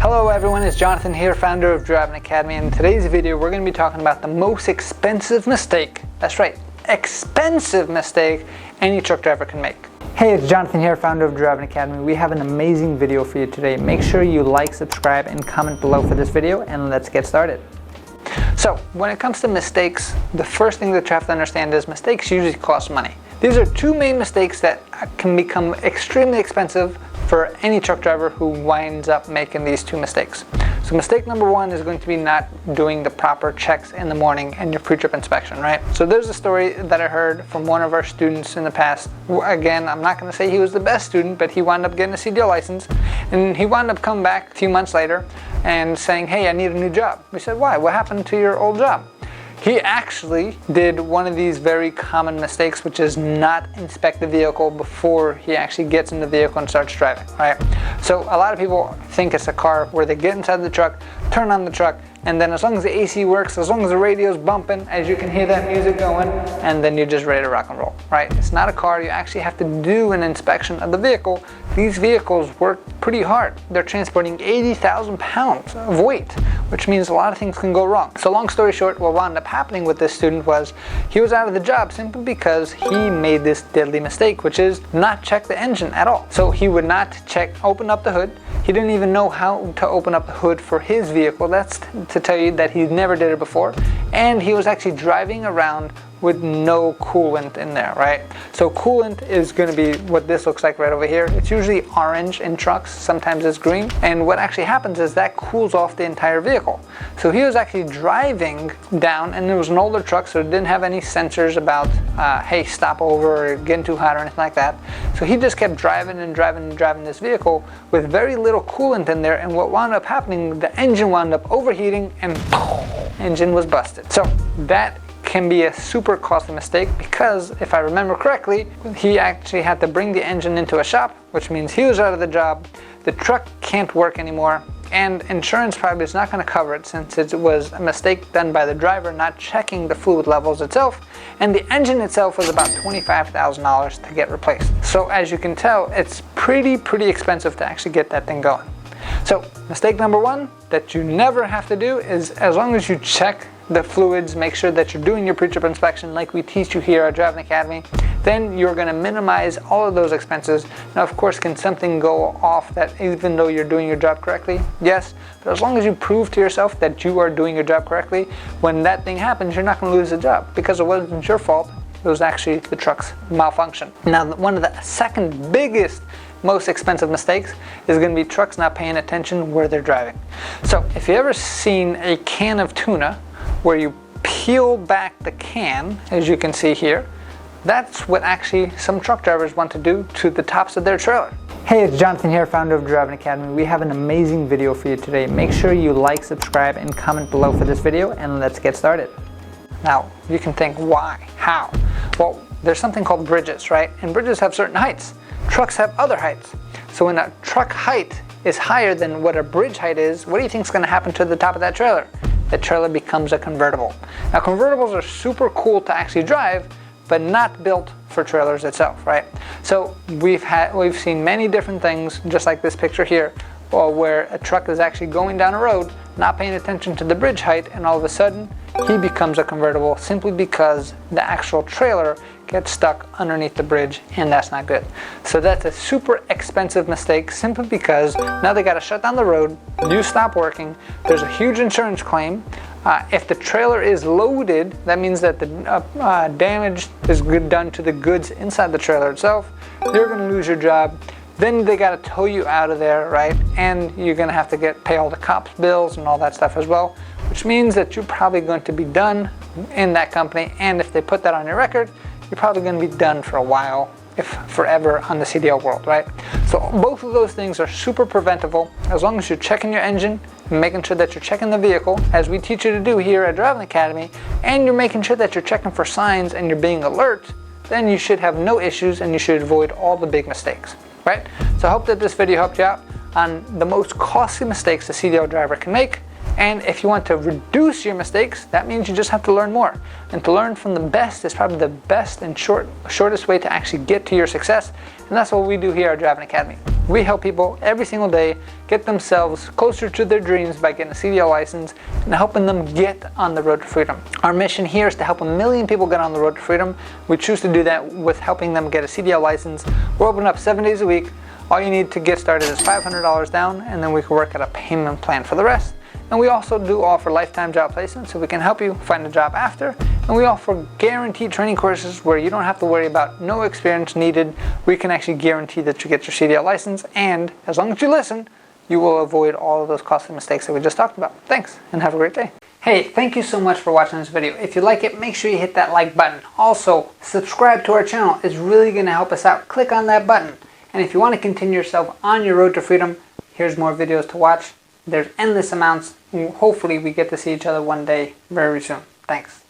Hello everyone, it's Jonathan here, founder of Driving Academy, and in today's video we're going to be talking about the most expensive mistake, that's right, expensive mistake any truck driver can make. Hey, it's Jonathan here, founder of Driving Academy. We have an amazing video for you today. Make sure you like, subscribe, and comment below for this video, and let's get started. So, when it comes to mistakes, the first thing that you have to understand is mistakes usually cost money. These are two main mistakes that can become extremely expensive for any truck driver who winds up making these two mistakes. So mistake number one is going to be not doing the proper checks in the morning and your pre-trip inspection, right? So there's a story that I heard from one of our students in the past. Again, I'm not going to say he was the best student, but he wound up getting a CDL license, and he wound up coming back a few months later and saying, hey, I need a new job. We said, why? What happened to your old job? He actually did one of these very common mistakes, which is not inspect the vehicle before he actually gets in the vehicle and starts driving, right? So a lot of people think it's a car where they get inside the truck, turn on the truck, and then as long as the AC works, as long as the radio's bumping, as you can hear that music going, and then you're just ready to rock and roll, right? It's not a car. You actually have to do an inspection of the vehicle. These vehicles work pretty hard. They're transporting 80,000 pounds of weight, which means a lot of things can go wrong. So long story short, what wound up happening with this student was he was out of the job simply because he made this deadly mistake, which is not check the engine at all. So he would not open up the hood. He didn't even know how to open up the hood for his vehicle. That's to tell you that he never did it before. And he was actually driving around with no coolant in there, right? So coolant is going to be what this looks like right over here. It's usually orange in trucks, sometimes it's green, and what actually happens is that cools off the entire vehicle. So he was actually driving down, and it was an older truck, so it didn't have any sensors about hey, stop over or getting too hot or anything like that. So he just kept driving and driving and driving this vehicle with very little coolant in there, and what wound up happening, the engine wound up overheating and engine was busted. So that can be a super costly mistake because, if I remember correctly, he actually had to bring the engine into a shop, which means he was out of the job, the truck can't work anymore, and insurance probably is not going to cover it since it was a mistake done by the driver not checking the fluid levels itself, and the engine itself was about $25,000 to get replaced. So as you can tell, it's pretty expensive to actually get that thing going. So mistake number one that you never have to do is, as long as you check the fluids, make sure that you're doing your pre-trip inspection like we teach you here at Driving Academy, then you're going to minimize all of those expenses. Now, of course, can something go off that even though you're doing your job correctly? Yes, but as long as you prove to yourself that you are doing your job correctly, when that thing happens, you're not going to lose the job because it wasn't your fault. It was actually the truck's malfunction. Now, one of the second biggest most expensive mistakes is going to be trucks not paying attention where they're driving. So if you ever seen a can of tuna where you peel back the can, as you can see here, that's what actually some truck drivers want to do to the tops of their trailer. Hey, it's Jonathan here, founder of Driving Academy. We have an amazing video for you today. Make sure you like, subscribe, and comment below for this video, and let's get started. Now, you can think, why? How? Well, there's something called bridges, right? And bridges have certain heights. Trucks have other heights. So when a truck height is higher than what a bridge height is, what do you think is going to happen to the top of that trailer? The trailer becomes a convertible. Now, convertibles are super cool to actually drive, but not built for trailers itself, right? So we've seen many different things, just like this picture here, where a truck is actually going down a road, not paying attention to the bridge height, and all of a sudden he becomes a convertible simply because the actual trailer gets stuck underneath the bridge, and that's not good. So that's a super expensive mistake simply because now they got to shut down the road, you stop working, there's a huge insurance claim. If the trailer is loaded, that means that the damage is done to the goods inside the trailer itself. You're going to lose your job. Then they got to tow you out of there, right? And you're going to have to pay all the cops' bills and all that stuff as well, which means that you're probably going to be done in that company. And if they put that on your record, you're probably going to be done for a while, if forever, on the CDL world, right? So both of those things are super preventable as long as you're checking your engine and making sure that you're checking the vehicle, as we teach you to do here at Driving Academy, and you're making sure that you're checking for signs and you're being alert, then you should have no issues and you should avoid all the big mistakes. Right? So I hope that this video helped you out on the most costly mistakes a CDL driver can make. And if you want to reduce your mistakes, that means you just have to learn more. And to learn from the best is probably the best and shortest way to actually get to your success. And that's what we do here at Driving Academy. We help people every single day get themselves closer to their dreams by getting a CDL license and helping them get on the road to freedom. Our mission here is to help 1 million people get on the road to freedom. We choose to do that with helping them get a CDL license. We're open up 7 days a week. All you need to get started is $500 down, and then we can work at a payment plan for the rest. And we also do offer lifetime job placement, so we can help you find a job after. And we offer guaranteed training courses where you don't have to worry about no experience needed. We can actually guarantee that you get your CDL license, and as long as you listen, you will avoid all of those costly mistakes that we just talked about. Thanks, and have a great day. Hey, thank you so much for watching this video. If you like it, make sure you hit that like button. Also, subscribe to our channel. It's really going to help us out. Click on that button. And if you want to continue yourself on your road to freedom, here's more videos to watch. There's endless amounts. Hopefully we get to see each other one day very soon. Thanks.